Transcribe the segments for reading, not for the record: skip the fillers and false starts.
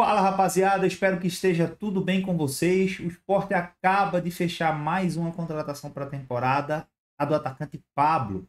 Fala, rapaziada, espero que esteja tudo bem com vocês. O Sport acaba de fechar mais uma contratação para a temporada, a do atacante Pablo.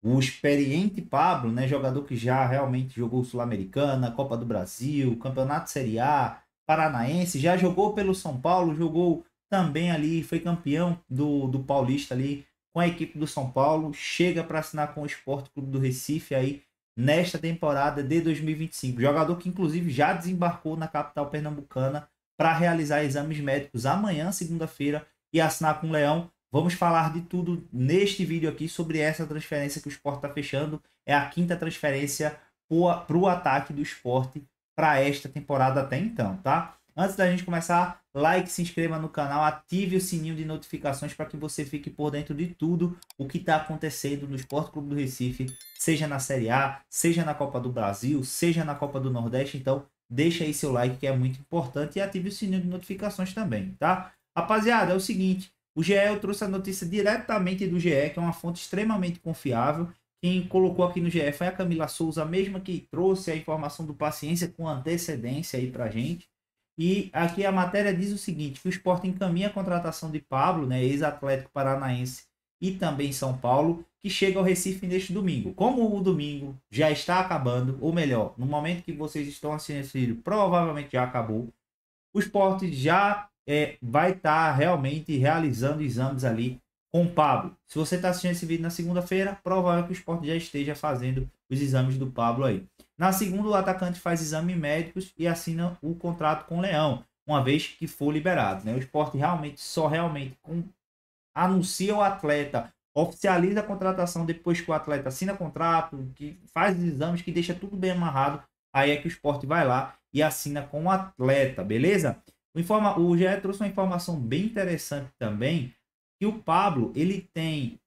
O experiente Pablo, né, jogador que já realmente jogou Sul-Americana, Copa do Brasil, Campeonato Série A, Paranaense, já jogou pelo São Paulo, jogou também ali, foi campeão do Paulista ali com a equipe do São Paulo, chega para assinar com o Sport Clube do Recife aí nesta temporada de 2025. Jogador que inclusive já desembarcou na capital pernambucana para realizar exames médicos amanhã, segunda-feira, e assinar com o Leão. Vamos falar de tudo neste vídeo aqui sobre essa transferência que o Sport está fechando. É a quinta transferência para o ataque do Sport para esta temporada até então, tá? Antes da gente começar, like, se inscreva no canal, ative o sininho de notificações para que você fique por dentro de tudo o que está acontecendo no Sport Clube do Recife, seja na Série A, seja na Copa do Brasil, seja na Copa do Nordeste. Então, deixa aí seu like que é muito importante e ative o sininho de notificações também, tá? Rapaziada, é o seguinte, o GE, eu trouxe a notícia diretamente do GE, que é uma fonte extremamente confiável. Quem colocou aqui no GE foi a Camila Souza, a mesma que trouxe a informação do Paciência com antecedência aí pra gente. E aqui a matéria diz o seguinte, que o Sport encaminha a contratação de Pablo, né, ex-atlético paranaense e também São Paulo, que chega ao Recife neste domingo. Como o domingo já está acabando, ou melhor, no momento que vocês estão assistindo esse vídeo, provavelmente já acabou, o Sport já vai estar realmente realizando exames ali com o Pablo. Se você está assistindo esse vídeo na segunda-feira, provavelmente o Sport já esteja fazendo os exames do Pablo aí. Na segunda, o atacante faz exames médicos e assina o contrato com o Leão, uma vez que for liberado, né? O Sport realmente anuncia o atleta, oficializa a contratação depois que o atleta assina contrato, que faz os exames, que deixa tudo bem amarrado. Aí é que o Sport vai lá e assina com o atleta, beleza? O GE trouxe uma informação bem interessante também, que o Pablo ele tem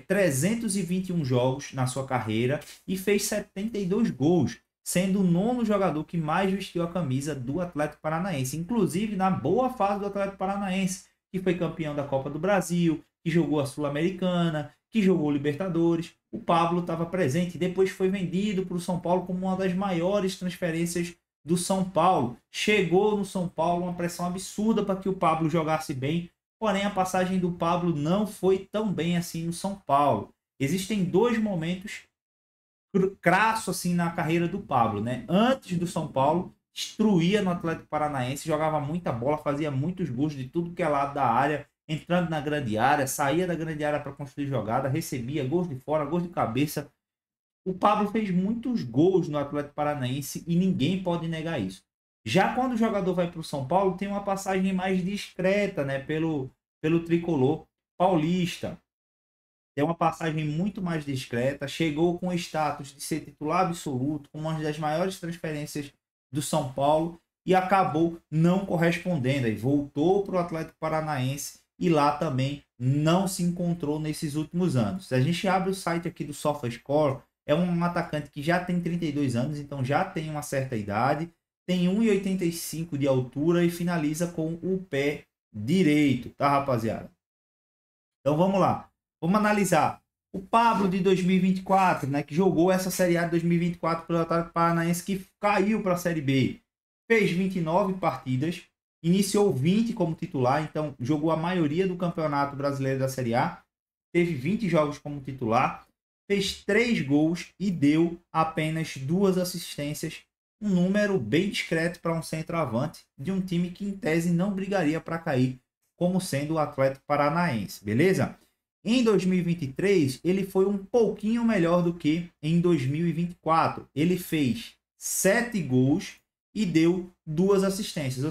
321 jogos na sua carreira e fez 72 gols, sendo o nono jogador que mais vestiu a camisa do Atlético Paranaense, inclusive na boa fase do Atlético Paranaense, que foi campeão da Copa do Brasil, que jogou a Sul-Americana, que jogou Libertadores. O Pablo estava presente e depois foi vendido para o São Paulo como uma das maiores transferências do São Paulo. Chegou no São Paulo uma pressão absurda para que o Pablo jogasse bem, porém a passagem do Pablo não foi tão bem assim no São Paulo. Existem dois momentos crassos assim na carreira do Pablo, né? Antes do São Paulo, destruía no Atlético Paranaense, jogava muita bola, fazia muitos gols de tudo que é lado da área, entrando na grande área, saía da grande área para construir jogada, recebia gols de fora, gols de cabeça. O Pablo fez muitos gols no Atlético Paranaense e ninguém pode negar isso. Já quando o jogador vai para o São Paulo, tem uma passagem mais discreta, né, pelo tricolor paulista. Tem uma passagem muito mais discreta, chegou com o status de ser titular absoluto, com uma das maiores transferências do São Paulo e acabou não correspondendo. Aí voltou para o Atlético Paranaense e lá também não se encontrou nesses últimos anos. Se a gente abre o site aqui do SofaScore, é um atacante que já tem 32 anos, então já tem uma certa idade, tem 1,85 de altura e finaliza com o pé direito, tá, rapaziada? Então vamos lá. Vamos analisar. O Pablo de 2024, né, que jogou essa Série A de 2024 pelo Atlético Paranaense, que caiu para a Série B. Fez 29 partidas, iniciou 20 como titular, então jogou a maioria do Campeonato Brasileiro da Série A. Teve 20 jogos como titular, fez 3 gols e deu apenas 2 assistências. Um número bem discreto para um centroavante de um time que em tese não brigaria para cair, como sendo o Atlético Paranaense, beleza? Em 2023, ele foi um pouquinho melhor do que em 2024. Ele fez 7 gols e deu 2 assistências,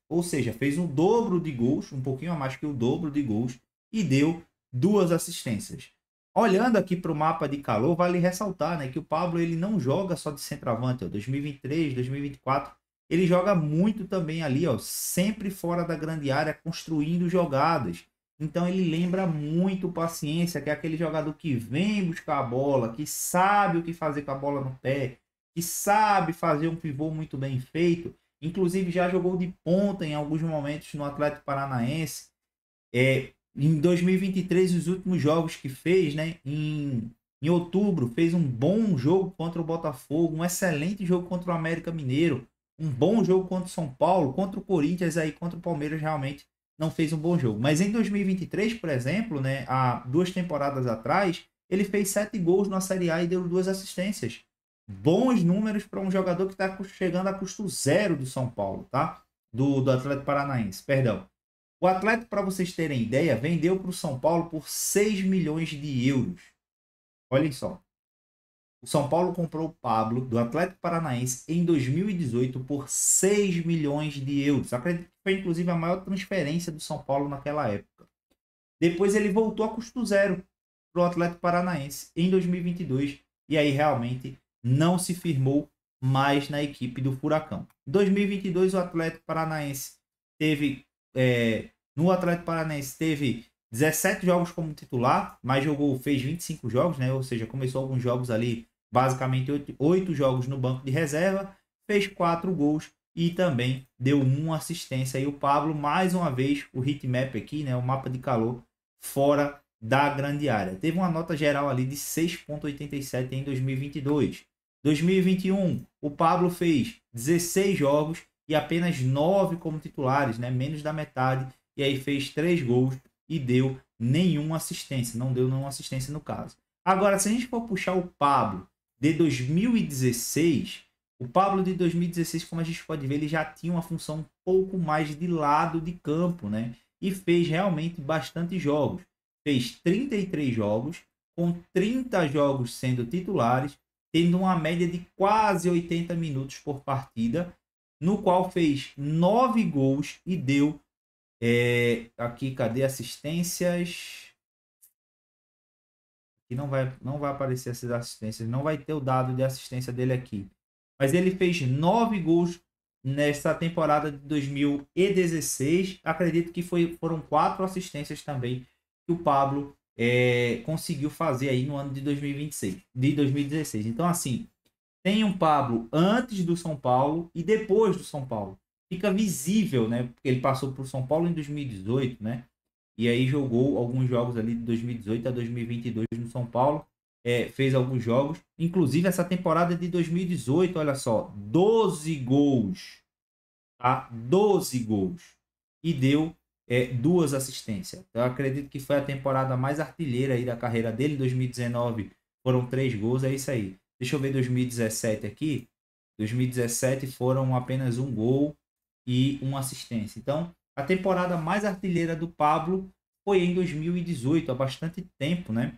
ou seja, fez o dobro de gols, um pouquinho a mais que o dobro de gols, e deu 2 assistências. Olhando aqui para o mapa de calor, vale ressaltar, né, que o Pablo ele não joga só de centroavante. 2023, 2024, ele joga muito também ali, ó, sempre fora da grande área, construindo jogadas. Então ele lembra muito Paciência, que é aquele jogador que vem buscar a bola, que sabe o que fazer com a bola no pé, que sabe fazer um pivô muito bem feito. Inclusive já jogou de ponta em alguns momentos no Atlético Paranaense. Em 2023, os últimos jogos que fez, né, em outubro, fez um bom jogo contra o Botafogo, um excelente jogo contra o América Mineiro. um bom jogo contra o São Paulo, contra o Corinthians, aí contra o Palmeiras realmente não fez um bom jogo. Mas em 2023, por exemplo, né, há 2 temporadas atrás, ele fez 7 gols na Série A e deu 2 assistências. Bons números para um jogador que está chegando a custo zero do São Paulo, tá? Do Atlético Paranaense, perdão. O Atlético, para vocês terem ideia, vendeu para o São Paulo por 6 milhões de euros. Olhem só. O São Paulo comprou o Pablo do Atlético Paranaense em 2018 por 6 milhões de euros. Acredito que foi inclusive a maior transferência do São Paulo naquela época. Depois ele voltou a custo zero para o Atlético Paranaense em 2022 e aí realmente não se firmou mais na equipe do Furacão. Em 2022 o Atlético Paranaense teve no Atlético Paranaense teve 17 jogos como titular, mas fez 25 jogos, né? Ou seja, começou alguns jogos ali, basicamente 8 jogos no banco de reserva, fez 4 gols e também deu 1 assistência. E o Pablo, mais uma vez, o heatmap aqui, né? O mapa de calor fora da grande área. Teve uma nota geral ali de 6,87 em 2022. 2021, o Pablo fez 16 jogos e apenas 9 como titulares, né? Menos da metade. E aí fez 3 gols e deu nenhuma assistência. Não deu nenhuma assistência no caso. Agora, se a gente for puxar o Pablo de 2016, o Pablo de 2016, como a gente pode ver, ele já tinha uma função um pouco mais de lado de campo, né? E fez realmente bastante jogos. Fez 33 jogos, com 30 jogos sendo titulares, tendo uma média de quase 80 minutos por partida, no qual fez 9 gols e deu aqui, cadê assistências? Aqui não vai aparecer essas assistências, não vai ter o dado de assistência dele aqui. Mas ele fez 9 gols nessa temporada de 2016. Acredito que foram 4 assistências também que o Pablo conseguiu fazer aí no ano de 2016. Então, assim, tem um Pablo antes do São Paulo e depois do São Paulo. Fica visível, né? Porque ele passou por São Paulo em 2018, né? E aí jogou alguns jogos ali de 2018 a 2022 no São Paulo. Fez alguns jogos. Inclusive, essa temporada de 2018, olha só, 12 gols. Tá? 12 gols. E deu 2 assistências. Eu acredito que foi a temporada mais artilheira aí da carreira dele. Em 2019 foram 3 gols. É isso aí. Deixa eu ver 2017 aqui. 2017 foram apenas 1 gol e 1 assistência. Então, a temporada mais artilheira do Pablo foi em 2018, há bastante tempo, né?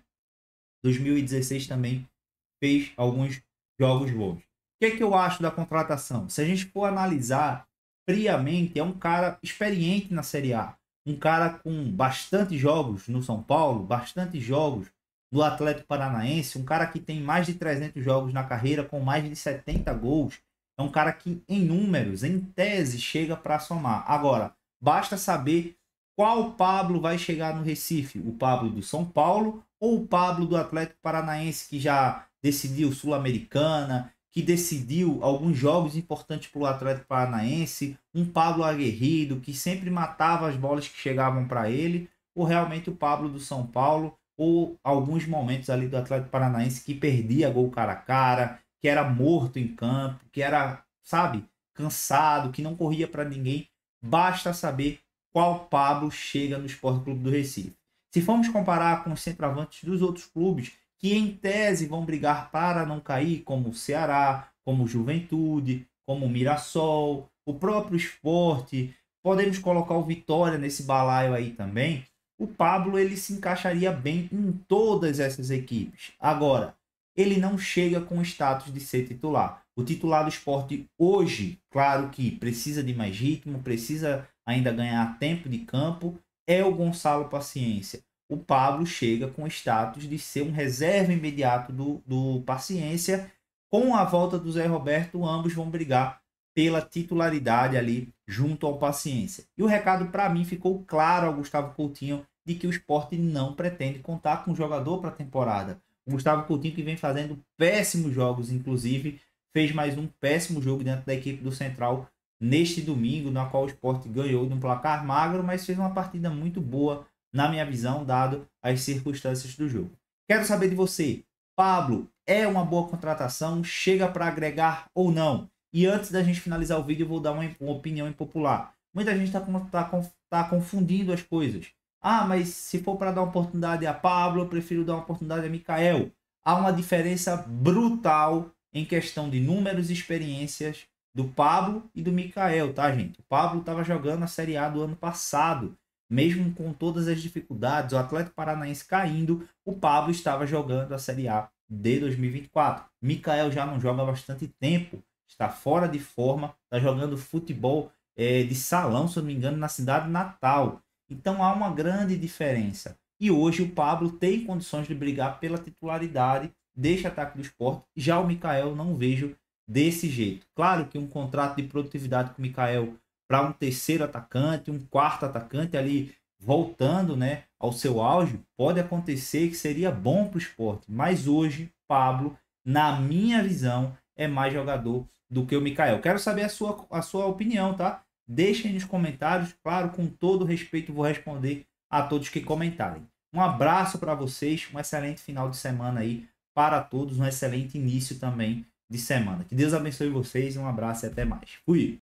2016 também fez alguns jogos bons. O que é que eu acho da contratação? Se a gente for analisar friamente, é um cara experiente na Série A. Um cara com bastante jogos no São Paulo, bastante jogos no Atlético Paranaense, um cara que tem mais de 300 jogos na carreira, com mais de 70 gols. É um cara que, em números, em tese, chega para somar. Agora, basta saber qual Pablo vai chegar no Recife. O Pablo do São Paulo ou o Pablo do Atlético Paranaense, que já decidiu Sul-Americana, que decidiu alguns jogos importantes para o Atlético Paranaense. Um Pablo aguerrido, que sempre matava as bolas que chegavam para ele. Ou realmente o Pablo do São Paulo, ou alguns momentos ali do Atlético Paranaense que perdia gol cara a cara, que era morto em campo, que era, sabe, cansado, que não corria para ninguém. Basta saber qual Pablo chega no Sport Clube do Recife. Se formos comparar com os centroavantes dos outros clubes, que em tese vão brigar para não cair, como o Ceará, como o Juventude, como o Mirassol, o próprio Sport, podemos colocar o Vitória nesse balaio aí também. O Pablo ele se encaixaria bem em todas essas equipes. Agora, ele não chega com o status de ser titular. O titular do Sport hoje, claro que precisa de mais ritmo, precisa ainda ganhar tempo de campo, é o Gonçalo Paciência. O Pablo chega com o status de ser um reserva imediato do Paciência. Com a volta do Zé Roberto, ambos vão brigar pela titularidade ali junto ao Paciência. E o recado para mim ficou claro ao Gustavo Coutinho de que o Sport não pretende contar com o jogador para a temporada. O Gustavo Coutinho, que vem fazendo péssimos jogos, inclusive fez mais um péssimo jogo dentro da equipe do Central neste domingo, na qual o Sport ganhou de um placar magro, mas fez uma partida muito boa, na minha visão, dado as circunstâncias do jogo. Quero saber de você, Pablo, é uma boa contratação? Chega para agregar ou não? E antes da gente finalizar o vídeo, eu vou dar uma opinião impopular. Muita gente tá confundindo as coisas. Ah, mas se for para dar uma oportunidade a Pablo, eu prefiro dar uma oportunidade a Mikael. Há uma diferença brutal em questão de números e experiências do Pablo e do Mikael, tá, gente? O Pablo estava jogando a Série A do ano passado. Mesmo com todas as dificuldades, o Atlético Paranaense caindo, o Pablo estava jogando a Série A de 2024. Mikael já não joga há bastante tempo, está fora de forma, está jogando futebol de salão, se eu não me engano, na cidade natal. Então há uma grande diferença. E hoje o Pablo tem condições de brigar pela titularidade deste ataque do Sport. Já o Mikael não vejo desse jeito. Claro que um contrato de produtividade com o Mikael para um terceiro atacante, um quarto atacante ali voltando, né, ao seu auge, pode acontecer que seria bom para o Sport. Mas hoje, Pablo, na minha visão, é mais jogador do que o Mikael. Quero saber a sua opinião, tá? Deixem nos comentários, claro, com todo respeito, vou responder a todos que comentarem. Um abraço para vocês, um excelente final de semana aí para todos, um excelente início também de semana. Que Deus abençoe vocês, um abraço e até mais. Fui!